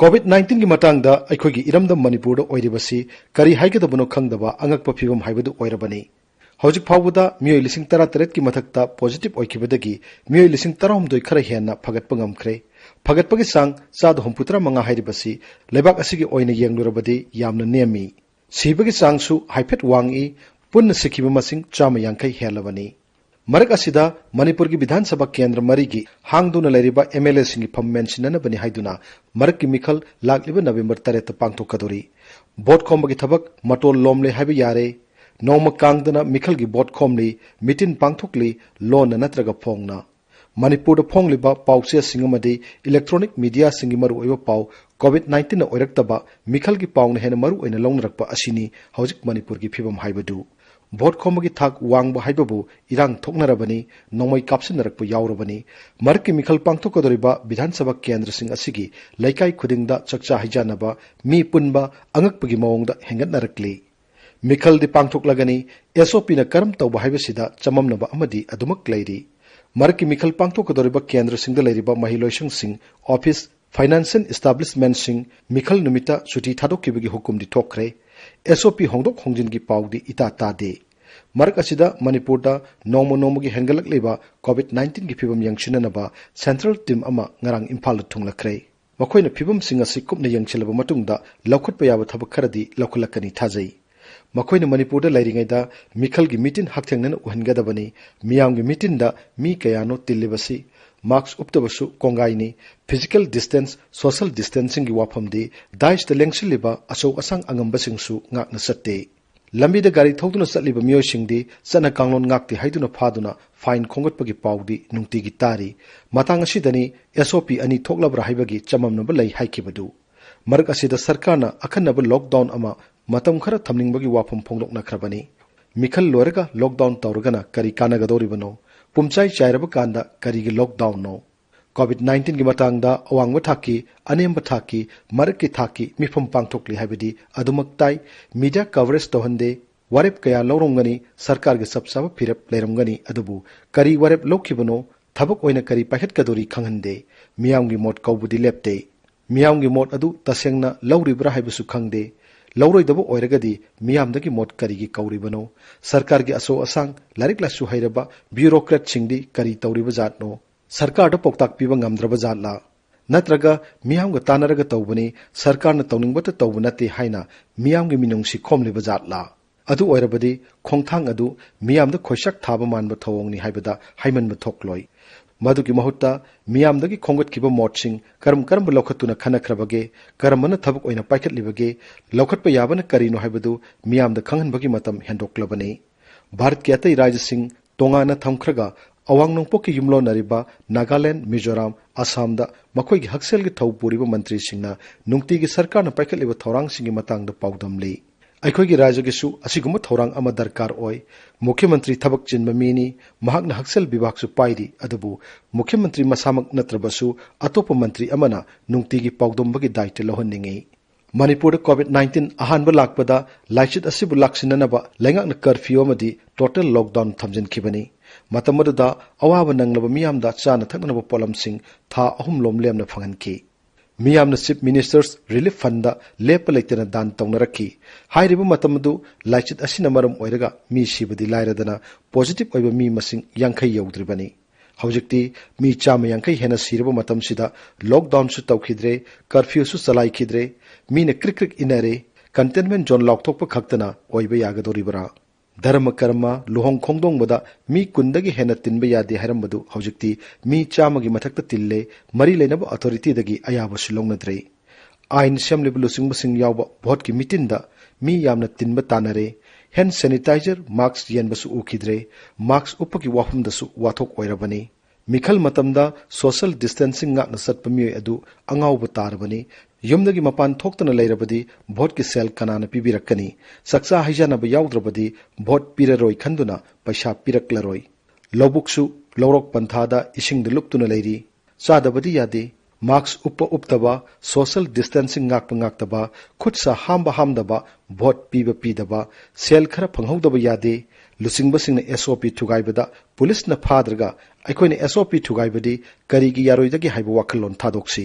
COVID-19 की matangda अखोगी इरमदम Manipur ओइरिबसी करी हाइगदबनो खंगदबा अंगकप फिबम हाइबदु ओइरबनी हौजिक फावबदा मियोय लिसिंग 13 की मथक्ता पॉजिटिव ओइखिबदगी मियोय लिसिंग 13 खरा हेना फगतप ngamkhre फगतपगी सांग 435 हाइरिबसी लेबाक असिगी ओइना येंगलुरबदी यामना नेमी सिबगी सांगसु हाइफेट वांगी पुन्न सिखिबा मसिंग 150 हेलबनी मरक असिदा मणिपुर की विधानसभा केंद्र मरी की हांगदुना लेरिबा एमएलए सिंगी फम मेंशनना बनी हाइदुना मरक की मिखल लाखलिबा नवंबर 3 पांगथोकदोरी बोट खोमबगी थबक मटोल लोमले हाइबा यारे नौम कांगदना मिखल की बोट खोमली मिटिन पांगथोकली लोन नत्रगा फोंगना मणिपुर फोंगलिबा पाउसे सिंगमदी इलेक्ट्रॉनिक मीडिया सिंगी मरु ओइबा पाउ कोविड-19 न ओइरक्तबा मिखल की पाउन हेन मरु ओइना लौनरक्पा असिनी हौजिक मणिपुर की फिबम हाइबदु भोट खोमगी थाक वांग हाइबबु इरांग थोकनरबनी नोंमै कापसिनरक्पु यावरबनी मरक की मिखल पांगथोकदोरिबा विधानसभा केंद्र सिंग असिगी लैकाई खुदिंगदा चक्चा हाइजानबा मी पुनबा अंगकपगी मवंगदा हेंगतनरक्ली मिखल दि पांगथोकलगनी एसओपी न करम तौबा हाइबसिदा चममनबा अमदी अदुमक लैरी मरक की मिखल पांगथोकदोरिबा केंद्र सिंगदा लैरिबा महिलोइसंग सिंग ऑफिस फाइनेंशियल एस्टाब्लिशमेंट सिंग मिखल नुमिता सुटी थादोकिबगी हुकुमदि थोकरे एसओपी होंदोक होंजिन की पाउदी इता तादे मरक असिदा मणिपुरदा नौमो नौमगी हेंगलकलेबा कोविड-19 की फिबम यंगसिननबा सेंट्रल टीम अमा ngarang इम्फाल थुंगलखरे मखोइना फिबम सिंग असि कुपना यंगसिलबा मतुंगदा लौखुटपा याबा थबक खरदी लौखुलकनी थाजै मखोइना मणिपुरदा लैरिङैदा मिखल की मीटिन हक्थेंगनन उहनगदबनी मियाम की मीटिनदा मी कयानो तिल्लिबसी मार्क्स उपतबसु कोंगाइनी फिजिकल डिस्टेंस सोशल डिस्टेंसिंग की वाफमदी दाइस लेंगसिलिबा असौ असंग अंगंबसिंगसु ngakna सत्ते लंबीदा गाड़ी थौदुना चलिबा मियोसिंगदी सना कांगलोन ngakti हाइदुना फादुना फाइन खोंगतपगी पाउदी नुंगतिगी तारी मतंग असिदनी एसओपी अनि थोकलब्रा हाइबगी चममनबा लै हाइखिबदु मरक असिदा सरकारना अखनबा लॉकडाउन अमा मतम खरा थमनिंगबगी वाफम फोंगदोकनखरबनी मिखल लोरगा लॉकडाउन तौरगना करी कानगदोरिबनो पुमचाई चाइरब कांदा करीगी लॉकडाउन नो कोविड-19 की मतंगदा अवांग थाकी अनेम थाकी मरक की थाकी मिफम पांगथोकली हाइबदी अदुमकताई मीडिया कवरेज तोहंदे वारेप कया लौरंगनी सरकार के सबसाब फिरप लेरंगनी अदुबु करी वारेप लौखिबनो थबक ओइना करी पाइखतकदोरी खंगहंदे मियामगी मोट कौबुदी लेपते मियामगी मोट अदु तसेंगना लौरिब्रा हाइबसु खंगदे लौरोइदबो ओइरगदी मियामदगी मोट करीगी कौरिबनो सरकार के असो असांग लारिक लासु हाइरबा ब्यूरोक्रेट सिंगदी करी तौरिबा जातनो सरकार पौताक पीबा ngamdraba जातला नत्रगा मियामगा तानरगा तौबनी सरकारना तौनिंगबता तौब नते हाइना मियामगी मिनुंगसि खोमलिबा जातला अदु ओइरबदी खोंथांग अदु मियामदा खोइसक थाबा मानबा थौंगनि हाइबदा हाइमनबा थोकलोय मधुकी महुत्ता मियामदगी खोंगतखिबा मोटसिंग करम लौखतुना खनखरबगे करमना थबक ओइना पाइखतलिबगे लौखतपा याबना करिनो हाइबदु मियामदा खंगहनबगी मतम हेंडोक्लबने भारत के अतै राज्यसिंग तोंगाना थमखरगा अवांग नोंपोकी युमलोनरिबा नागालैंड मिजोराम असमदा मखोइगी हक्सेलगी थौ पुरिबा मंत्री सिंगना नुंगतिगी सरकारना पाइखतलिबा थौरांगसिंगी मतंगदा पाउदमली अखोइगी राज्यगिसु असिगुम थौरांग अमा दरकार ओय मुख्यमंत्री थबक चिन्बा मीनी महाकना हक्सेल विभागसु पाइरी अदुबु मुख्यमंत्री मसामक नत्रबसु अतोप मंत्री अमना नुंगतिगी पाउदमबगी दायित्व लौहन्निंगी मणिपुर कोविड-19 अहानबा लाकपदा लाइचित असिबु लाक्सिननबा लैंगाकना कर्फ्यू अमदी टोटल लॉकडाउन थमजिनखिबनी मतमदुदा अवाबा नंगलबा मियामदा चाना थकनबा पोलमसिंग था अहुम लोम लेमना फंगनखि मियामना चीफ मिनिस्टर्स रिलीफ फंड लेप लेतना दान तौनरखि हाइरिबा मतमदु लाइचित असिना मरम ओइरगा मी सिबदी लाइरदना पॉजिटिव ओइबा मी मसिंग 50 यौद्रिबनी हौजिक्ति मी 150 हेना सिरबा मतमसिदा लॉकडाउन सु तौखिद्रे कर्फ्यू सु चलाइखिद्रे मीना क्रिक इनरे कंटेनमेंट जोन लॉकथोकपा खक्तना ओइबा यागदोरिबरा धर्म कर्म लुहोंग खोंगदोंबदा मी कुंदगी हेना तिनबा यादे हरमबदु हौजिक्ति मी 100 की मथक्ता तिल्ले मरी लेनबा अथॉरिटी दगी अयाबा सिलोंगनद्रे आइन सेमलिबु लुसिंगबसिंग यावबा भोट की मीटिंदा मी यामना तिनबा तानरे हैंड सैनिटाइजर मास्क येनबसु उखिद्रे मास्क उपकी वाफमदसु वाथोक ओइरबनी मिखल मतमदा social distancing ngakna satpa mioi adu angawba tarabani yumdagi mapan thoktana leirabadi vote ki sel kanana pibirakani saksa haijana ba yaudrabadi vote piraroi khanduna paisa piraklaroi lobuksu lorok panthada ising de luptuna leiri sadabadi yade mask उपतबा social distancing ngaktaba khutsa hamba hamdaba vote piba pidaba sel khara phanghौदबा यादे ꯂꯨꯆꯤꯡꯕꯁꯤꯡꯅ SOP ꯊꯨꯒꯥꯏꯕꯗ ꯄꯨꯂꯤꯁꯅ ꯐꯥꯗ꯭ꯔꯒ ꯑꯩꯈꯣꯏꯅ SOP ꯊꯨꯒꯥꯏꯕꯗꯤ ꯀꯔꯤꯒꯤ ꯌꯥꯔꯣꯏꯗꯒꯦ ꯍꯥꯏꯕ ꯋꯥꯈꯜꯂꯣꯟ ꯊꯥꯗꯣꯛꯁꯤ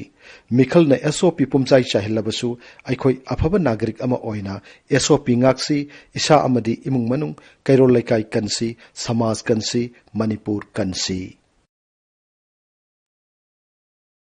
ꯃꯤꯈꯜꯅ SOP ꯄꯨꯝꯆꯥꯏ ꯆꯥꯏꯍꯜꯂꯕꯁꯨ ꯑꯩꯈꯣꯏ ꯑꯐꯕ ꯅꯥꯒꯔꯤꯛ ꯑꯃ ꯑꯣꯏꯅ SOP ꯉꯥꯛꯁꯤ ꯏꯁꯥ ꯑꯃꯗꯤ ꯏꯃꯨꯡ ꯃꯅꯨꯡ ꯀꯩꯔꯣꯜ ꯂꯩꯀꯥꯏ ꯀꯟꯁꯤ ꯁꯃꯥꯖ ꯀꯟꯁꯤ ꯃꯅꯤꯄꯨꯔ ꯀꯟꯁꯤ